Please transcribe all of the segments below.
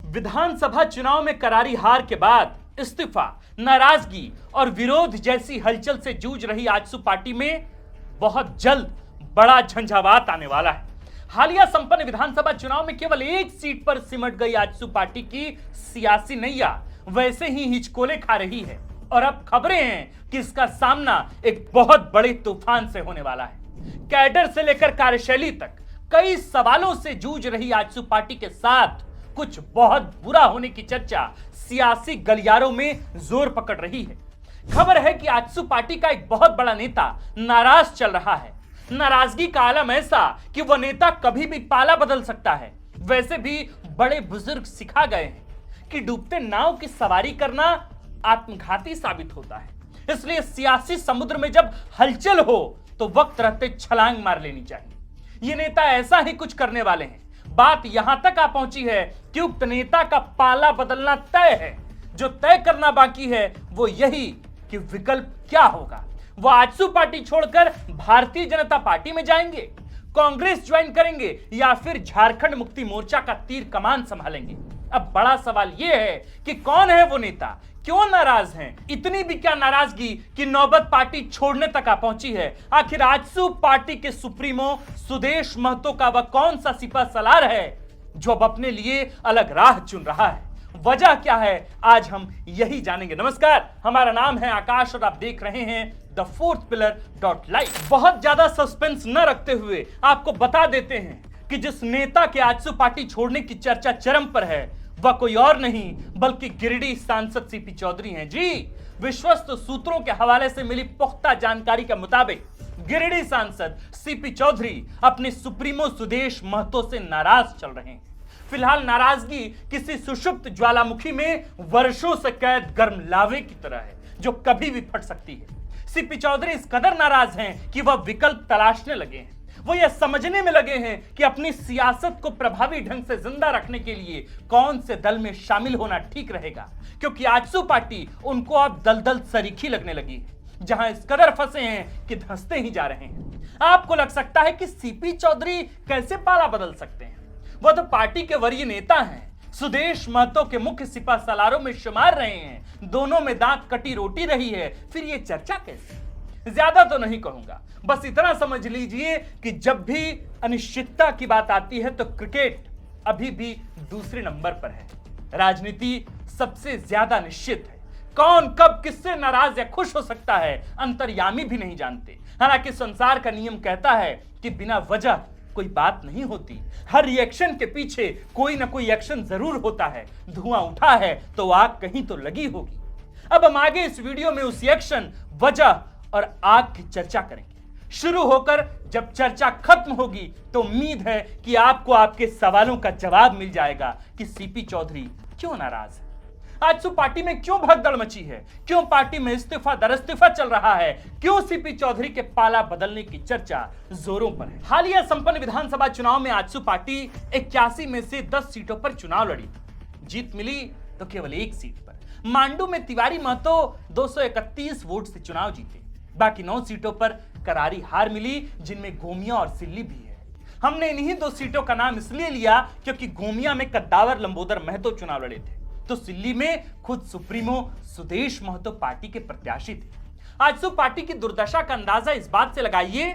विधानसभा चुनाव में करारी हार के बाद इस्तीफा, नाराजगी और विरोध जैसी हलचल से जूझ रही आजसू पार्टी में बहुत जल्द बड़ा झंझावात आने वाला है। हालिया संपन्न विधानसभा चुनाव में केवल एक सीट पर सिमट गई आजसू पार्टी की सियासी नैया वैसे ही हिचकोले खा रही है और अब खबरें हैं कि इसका सामना एक बहुत बड़े तूफान से होने वाला है। कैडर से लेकर कार्यशैली तक कई सवालों से जूझ रही आजसू पार्टी के साथ कुछ बहुत बुरा होने की चर्चा सियासी गलियारों में जोर पकड़ रही है। खबर है कि आजसू पार्टी का एक बहुत बड़ा नेता नाराज चल रहा है। नाराजगी का आलम ऐसा कि वह नेता कभी भी पाला बदल सकता है। वैसे भी बड़े बुजुर्ग सिखा गए हैं कि डूबते नाव की सवारी करना आत्मघाती साबित होता है। इसलिए सियासी समुद्र में जब हलचल हो तो वक्त रहते छलांग मार लेनी चाहिए। ये नेता ऐसा ही कुछ करने वाले हैं। बात यहां तक आ पहुंची है कि उक्त नेता का पाला बदलना तय है। जो तय करना बाकी है वो यही कि विकल्प क्या होगा। वो आजसू पार्टी छोड़कर भारतीय जनता पार्टी में जाएंगे, कांग्रेस ज्वाइन करेंगे या फिर झारखंड मुक्ति मोर्चा का तीर कमान संभालेंगे। अब बड़ा सवाल यह है कि कौन है वो नेता, क्यों नाराज हैं? इतनी भी क्या नाराजगी कि नौबत पार्टी छोड़ने तक आ पहुंची है। आखिर आजसू पार्टी के सुप्रीमो सुदेश महतो का वह कौन सा सिपा सलार है जो अब अपने लिए अलग राह चुन रहा है? वजह क्या है, आज हम यही जानेंगे। नमस्कार, हमारा नाम है आकाश और आप देख रहे हैं द फोर्थ पिलर .live। बहुत ज्यादा सस्पेंस न रखते हुए आपको बता देते हैं कि जिस नेता के आजसू पार्टी छोड़ने की चर्चा चरम पर है वह कोई और नहीं बल्कि गिरिडीह सांसद सीपी चौधरी हैं। जी, विश्वस्त सूत्रों के हवाले से मिली पुख्ता जानकारी के मुताबिक गिरिडीह सांसद सीपी चौधरी अपने सुप्रीमो सुदेश महतो से नाराज चल रहे हैं। फिलहाल नाराजगी किसी सुषुप्त ज्वालामुखी में वर्षों से कैद गर्म लावे की तरह है जो कभी भी फट सकती है। सीपी चौधरी इस कदर नाराज हैं कि वह विकल्प तलाशने लगे हैं। वो यह समझने में लगे हैं कि अपनी सियासत को प्रभावी ढंग से जिंदा रखने के लिए कौन से दल में शामिल होना ठीक रहेगा, क्योंकि आजसू पार्टी उनको अब दलदल सरीखी लगने लगी है जहां इस कदर फंसे हैं कि धंसते ही जा रहे हैं। आपको लग सकता है कि सीपी चौधरी कैसे पाला बदल सकते हैं? वह तो पार्टी के वरीय नेता हैं, सुदेश महतो के मुख्य सिपा सलारों में शुमार रहे हैं, दोनों में दांत कटी रोटी रही है, फिर ये चर्चा कैसे? ज्यादा तो नहीं कहूंगा, बस इतना समझ लीजिए कि जब भी अनिश्चितता की बात आती है तो क्रिकेट अभी भी दूसरे नंबर पर है। राजनीति सबसे ज्यादा निश्चित है। कौन कब किससे नाराज या खुश हो सकता है अंतर्यामी भी नहीं जानते। हालांकि संसार का नियम कहता है कि बिना वजह कोई बात नहीं होती। हर रिएक्शन के पीछे कोई ना कोई एक्शन जरूर होता है। धुआं उठा है तो आग कहीं तो लगी होगी। अब हम आगे इस वीडियो में उस एक्शन, वजह और आग की चर्चा करेंगे। शुरू होकर जब चर्चा खत्म होगी तो उम्मीद है कि आपको आपके सवालों का जवाब मिल जाएगा कि सीपी चौधरी क्यों नाराज है, आजसू पार्टी में क्यों भगदड़ मची है, क्यों पार्टी में इस्तीफा दर इस्तीफा चल रहा है, क्यों सीपी चौधरी के पाला बदलने की चर्चा जोरों पर है। हालिया संपन्न विधानसभा चुनाव में आजसू पार्टी 81 में से 10 सीटों पर चुनाव लड़ी। जीत मिली तो केवल एक सीट पर। मांडू में तिवारी महतो 231 वोट से चुनाव जीते। बाकी 9 सीटों पर करारी हार मिली, जिनमें गोमिया और सिल्ली भी है। हमने इन्हीं 2 सीटों का नाम इसलिए लिया क्योंकि गोमिया में कद्दावर लंबोदर महतो चुनाव लड़े थे तो सिल्ली में खुद सुप्रीमो सुदेश महतो पार्टी के प्रत्याशी थे। आजसू पार्टी की दुर्दशा का अंदाजा इस बात से लगाइए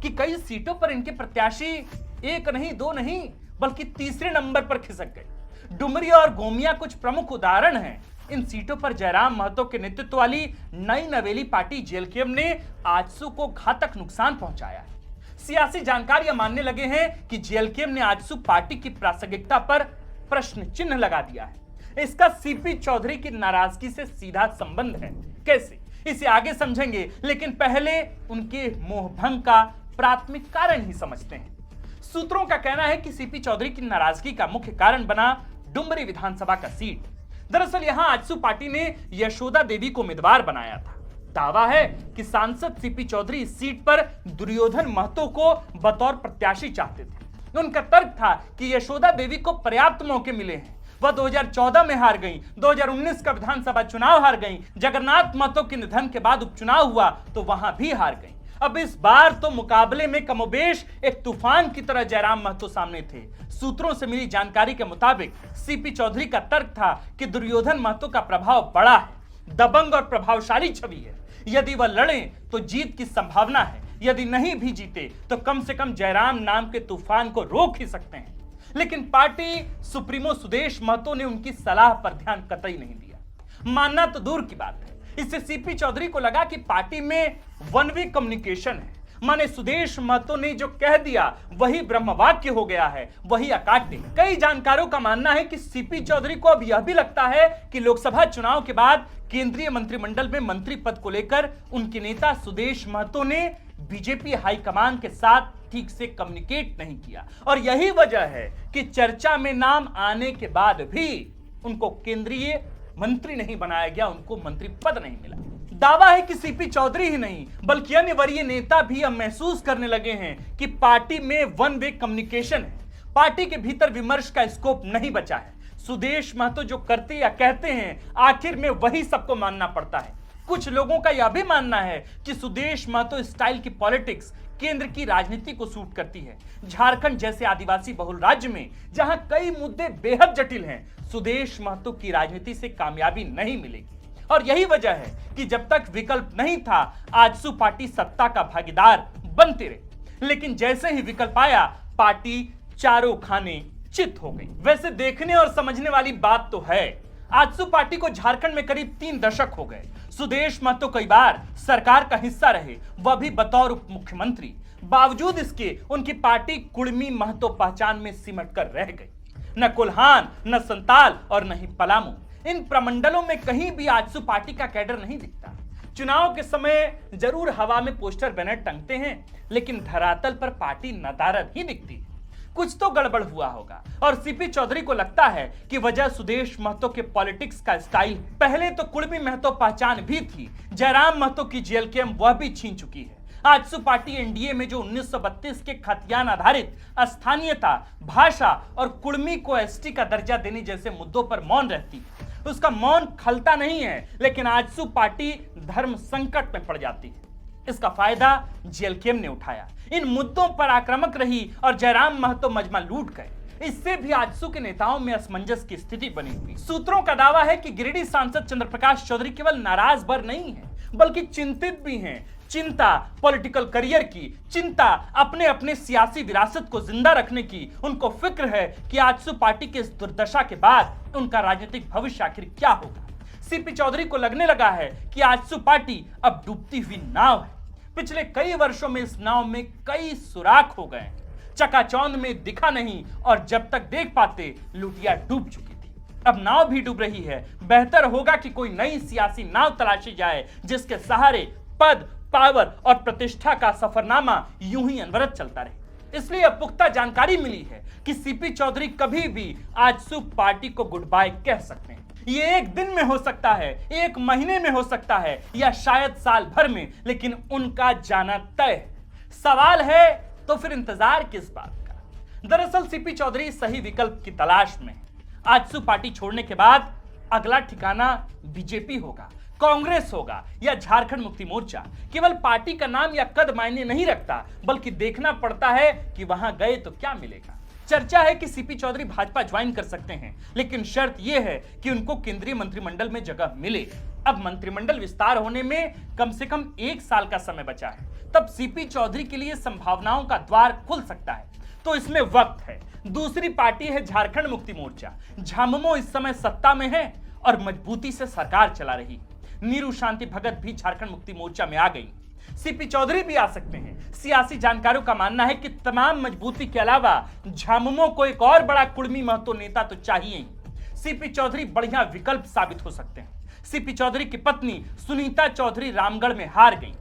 कि कई सीटों पर इनके प्रत्याशी एक नहीं, 2 नहीं बल्कि तीसरे नंबर पर खिसक गए। डुमरी और गोमिया कुछ प्रमुख उदाहरण हैं। इन सीटों पर जयराम महतो के नेतृत्व वाली नई नवेली पार्टी जेएलकेएम ने आजसू को घातक नुकसान पहुंचाया है। सियासी जानकारियां मानने लगे हैं कि जेएलकेएम ने आजसू पार्टी की प्रासंगिकता पर प्रश्न चिन्ह लगा दिया है। इसका सीपी चौधरी की नाराजगी से सीधा संबंध है। कैसे, इसे आगे समझेंगे, लेकिन पहले उनके मोहभंग का प्राथमिक कारण ही समझते हैं। सूत्रों का कहना है कि सीपी चौधरी की नाराजगी का मुख्य कारण बना डुमरी विधानसभा का सीट। दरअसल यहां आजसू पार्टी ने यशोदा देवी को उम्मीदवार बनाया था। दावा है कि सांसद सीपी चौधरी इस सीट पर दुर्योधन महतो को बतौर प्रत्याशी चाहते थे। उनका तर्क था कि यशोदा देवी को पर्याप्त मौके मिले हैं। वह 2014 में हार गई, 2019 का विधानसभा चुनाव हार गई, जगन्नाथ महतो के निधन के बाद उपचुनाव हुआ तो वहां भी हार गई। अब इस बार तो मुकाबले में कमोबेश एक तूफान की तरह जयराम महतो सामने थे। सूत्रों से मिली जानकारी के मुताबिक सीपी चौधरी का तर्क था कि दुर्योधन महतो का प्रभाव बड़ा है, दबंग और प्रभावशाली छवि है। यदि वह लड़े तो जीत की संभावना है, यदि नहीं भी जीते तो कम से कम जयराम नाम के तूफान को रोक ही सकते हैं। लेकिन पार्टी सुप्रीमो सुदेश महतो ने उनकी सलाह पर ध्यान कतई नहीं दिया। मानना तो दूर की बात है, इससे सीपी चौधरी को लगा कि पार्टी में वन वे कम्युनिकेशन है। माने सुदेश महतो ने जो कह दिया वही ब्रह्म वाक्य हो गया है, वही अकाट्य। कई जानकारों का मानना है कि सीपी चौधरी को अब यह भी लगता है कि लोकसभा चुनाव के बाद केंद्रीय मंत्रिमंडल में मंत्री पद को लेकर उनके नेता सुदेश महतो ने बीजेपी हाईकमान के साथ ठीक से कम्युनिकेट नहीं किया, और यही वजह है कि चर्चा में नाम आने के बाद भी उनको केंद्रीय मंत्री नहीं बनाया गया, उनको मंत्री पद नहीं मिला। दावा है कि सीपी चौधरी ही नहीं बल्कि अन्य वरीय नेता भी अब महसूस करने लगे हैं कि पार्टी में वन वे कम्युनिकेशन है, पार्टी के भीतर विमर्श का स्कोप नहीं बचा है। सुदेश महतो जो करते या कहते हैं आखिर में वही सबको मानना पड़ता है। कुछ लोगों का यह भी मानना है कि सुदेश महतो स्टाइल की पॉलिटिक्स केंद्र की राजनीति को सूट करती है। झारखंड जैसे आदिवासी बहुल राज्य में जहां कई मुद्दे बेहद जटिल हैं, सुदेश महतो की राजनीति से कामयाबी नहीं मिलेगी। और यही वजह है कि जब तक विकल्प नहीं था आजसू पार्टी सत्ता का भागीदार बनते रहे, लेकिन जैसे ही विकल्प आया पार्टी चारों खाने चित हो गई। वैसे देखने और समझने वाली बात तो है, आजसू पार्टी को झारखंड में करीब 3 दशक हो गए। सुदेश महतो कई बार सरकार का हिस्सा रहे, वह भी बतौर उप मुख्यमंत्री। बावजूद इसके उनकी पार्टी कुड़मी महतो पहचान में सिमट कर रह गई। न कोल्हान, न संताल और न ही पलामू, इन प्रमंडलों में कहीं भी आजसू पार्टी का कैडर नहीं दिखता। चुनाव के समय जरूर हवा में पोस्टर बैनर टंगते हैं, लेकिन धरातल पर पार्टी नदारद ही दिखती है। कुछ तो गड़बड़ हुआ होगा, और सीपी चौधरी को लगता है कि वजह सुदेश महतो के पॉलिटिक्स का स्टाइल है। पहले तो कुड़मी महतो पहचान भी थी, जयराम महतो की जेएलकेएम वह भी छीन चुकी है। आजसू पार्टी एनडीए में जो 1932 के खतियान आधारित स्थानीयता, भाषा और कुड़मी को एसटी का दर्जा देने जैसे मुद्दों पर मौन रहती है, उसका मौन खलता नहीं है, लेकिन आजसू पार्टी धर्म संकट में पड़ जाती है। इसका फायदा जेएलकेएम ने उठाया, इन मुद्दों पर आक्रामक रही और जयराम महतो मजमा लूट गए। इससे भी आजसू के नेताओं में असमंजस की स्थिति बनी हुई। सूत्रों का दावा है कि गिरिडीह सांसद चंद्रप्रकाश चौधरी केवल नाराज भर नहीं है बल्कि चिंतित भी हैं। चिंता पॉलिटिकल करियर की, चिंता अपने अपने सियासी विरासत को जिंदा रखने की। उनको फिक्र है कि आजसू पार्टी के इस दुर्दशा के बाद उनका राजनीतिक भविष्य आखिर क्या होगा। सीपी चौधरी को लगने लगा है कि आजसू पार्टी अब डूबती हुई नाव है। पिछले कई वर्षों में इस नाव में कई सुराख हो गए, चकाचौंध में दिखा नहीं, और जब तक देख पाते लुटिया डूब चुकी थी। अब नाव भी डूब रही है, बेहतर होगा कि कोई नई सियासी नाव तलाशी जाए जिसके सहारे पद, पावर और प्रतिष्ठा का सफरनामा यूं ही अनवरत चलता रहे। इसलिए अब पुख्ता जानकारी मिली है कि सीपी चौधरी कभी भी आजसू पार्टी को गुड बाय कह सकते हैं। ये एक दिन में हो सकता है, एक महीने में हो सकता है, या शायद साल भर में, लेकिन उनका जाना तय है। सवाल है तो फिर इंतजार किस बात का। दरअसल सीपी चौधरी सही विकल्प की तलाश में है। आजसू पार्टी छोड़ने के बाद अगला ठिकाना बीजेपी होगा, कांग्रेस होगा या झारखंड मुक्ति मोर्चा। केवल पार्टी का नाम या कद मायने नहीं रखता, बल्कि देखना पड़ता है कि वहां गए तो क्या मिलेगा। चर्चा है कि सीपी चौधरी भाजपा ज्वाइन कर सकते हैं, लेकिन शर्त यह है कि उनको केंद्रीय मंत्रिमंडल में जगह मिले। अब मंत्रिमंडल विस्तार होने में कम से कम 1 साल का समय बचा है, तब सीपी चौधरी के लिए संभावनाओं का द्वार खुल सकता है, तो इसमें वक्त है। दूसरी पार्टी है झारखंड मुक्ति मोर्चा। झामुमो इस समय सत्ता में है और मजबूती से सरकार चला रही। नीरू शांति भगत भी झारखंड मुक्ति मोर्चा में आ गई, सीपी चौधरी भी आ सकते हैं। सियासी जानकारों का मानना है कि तमाम मजबूती के अलावा झामुमो को एक और बड़ा कुड़मी महतो नेता तो चाहिए ही। सीपी चौधरी बढ़िया विकल्प साबित हो सकते हैं। सीपी चौधरी की पत्नी सुनीता चौधरी रामगढ़ में हार गई।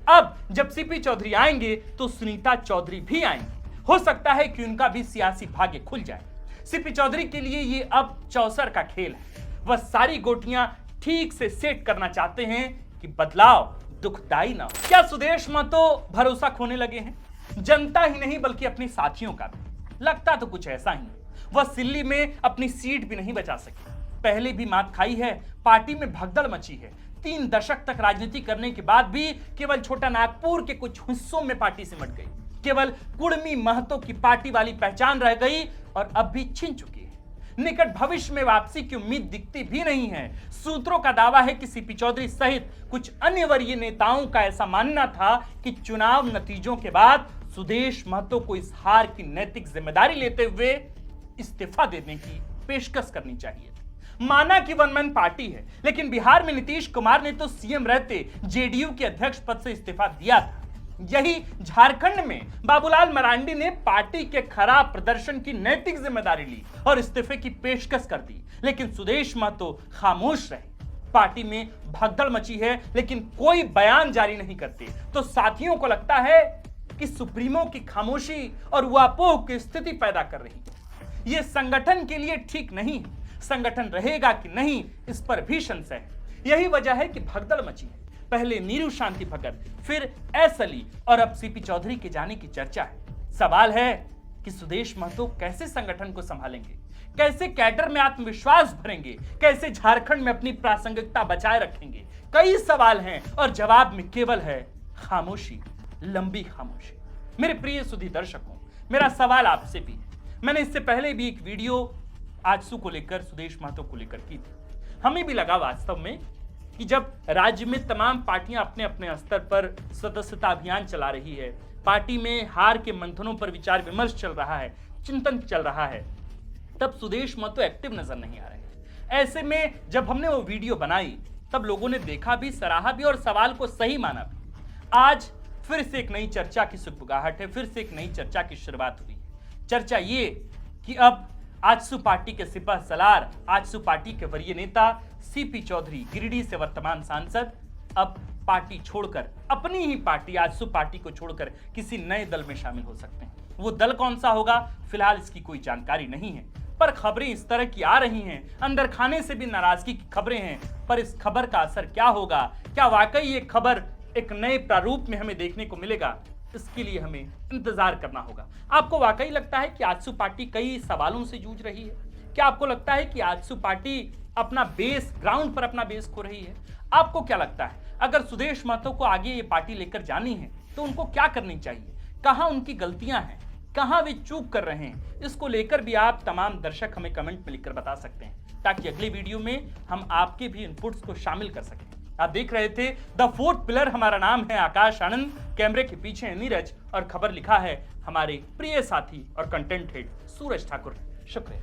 अब जब सीपी चौधरी आएंगे तो सुनीता चौधरी भी आएंगे। हो सकता है कि उनका भी सियासी भाग्य खुल जाए। सीपी चौधरी के लिए ये अब चौसर का खेल है। वह सारी गोटियां ठीक से सेट करना चाहते हैं कि बदलाव दुखदाई ना हो। क्या सुदेश महतो भरोसा खोने लगे हैं? जनता ही नहीं बल्कि अपने साथियों का भी। लगता तो कुछ ऐसा ही है। वह सिल्ली में अपनी सीट भी नहीं बचा सके। पहले भी मात खाई है, पार्टी में भगदड़ मची है। 3 दशक तक राजनीति करने के बाद भी केवल छोटा नागपुर के कुछ हिस्सों में पार्टी सिमट गई, केवल कुर्मी महतो की पार्टी वाली पहचान रह गई और अब भी छिन चुकी है। निकट भविष्य में वापसी की उम्मीद दिखती भी नहीं है। सूत्रों का दावा है कि सीपी चौधरी सहित कुछ अन्य वरीय नेताओं का ऐसा मानना था कि चुनाव नतीजों के बाद सुदेश महतो को इस हार की नैतिक जिम्मेदारी लेते हुए इस्तीफा देने की पेशकश करनी चाहिए। माना कि वन मैन पार्टी है, लेकिन बिहार में नीतीश कुमार ने तो सीएम रहते जेडीयू के अध्यक्ष पद से इस्तीफा दिया था। यही झारखंड में बाबूलाल मरांडी ने पार्टी के खराब प्रदर्शन की नैतिक जिम्मेदारी ली और इस्तीफे की पेशकश कर दी, लेकिन सुदेश महतो खामोश रहे। पार्टी में भगदड़ मची है, लेकिन कोई बयान जारी नहीं करते। तो साथियों को लगता है कि सुप्रीमो की खामोशी और ऊहापोह की स्थिति पैदा कर रही है। यह संगठन के लिए ठीक नहीं है। संगठन रहेगा कि नहीं, इस पर भी संशय है। यही वजह है कि भगदड़ मची है। पहले नीरू शांति भगत, फिर एस अली और अब सीपी चौधरी के जाने की चर्चा है। सवाल है कि सुदेश महतो कैसे संगठन को संभालेंगे, कैसे कैडर में आत्मविश्वास भरेंगे, कैसे झारखंड में अपनी प्रासंगिकता बचाए रखेंगे। कई सवाल हैं और जवाब में केवल है खामोशी, लंबी खामोशी। मेरे प्रिय सुधी दर्शकों, मेरा सवाल आपसे भी है। मैंने इससे पहले भी एक वीडियो आजसू को लेकर, सुदेश महतो को लेकर की थी। हमें भी लगा वास्तव में कि जब राज्य में तमाम पार्टियां अपने अपने स्तर पर सदस्यता अभियान चला रही है, पार्टी में हार के मंथनों पर विचार विमर्श चल रहा है, चिंतन चल रहा है, तब सुदेश महतो एक्टिव नजर नहीं आ रहे हैं। ऐसे में जब हमने वो वीडियो बनाई, तब लोगों ने देखा भी, सराहा भी और सवाल को सही माना भी। आज फिर से एक नई चर्चा की सुगबुगाहट है, फिर से एक नई चर्चा की शुरुआत हुई है। चर्चा ये कि अब आजसू पार्टी के सिपह सलार, आजसू पार्टी के वरीय नेता सीपी चौधरी, गिरिडीह से वर्तमान सांसद, अब पार्टी छोड़कर, अपनी ही पार्टी आजसू पार्टी को छोड़कर किसी नए दल में शामिल हो सकते हैं। वो दल कौन सा होगा, फिलहाल इसकी कोई जानकारी नहीं है, पर खबरें इस तरह की आ रही हैं, अंदर खाने से भी नाराजगी की खबरें हैं। पर इस खबर का असर क्या होगा, क्या वाकई ये खबर एक नए प्रारूप में हमें देखने को मिलेगा, इसके लिए हमें इंतजार करना होगा। आपको वाकई लगता है कि आजसू पार्टी कई सवालों से जूझ रही है? क्या आपको लगता है कि आजसू पार्टी अपना बेस, ग्राउंड पर अपना बेस खो रही है? आपको क्या लगता है, अगर सुदेश महतो को आगे ये पार्टी लेकर जानी है तो उनको क्या करनी चाहिए? कहां उनकी गलतियां हैं, कहां वे चूक कर रहे हैं? इसको लेकर भी आप तमाम दर्शक हमें कमेंट में लिखकर बता सकते हैं, ताकि अगले वीडियो में हम आपके भी इनपुट्स को शामिल कर सकें। आप देख रहे थे द फोर्थ पिलर। हमारा नाम है आकाश आनंद, कैमरे के पीछे है नीरज और खबर लिखा है हमारे प्रिय साथी और कंटेंट हेड सूरज ठाकुर। शुक्रिया।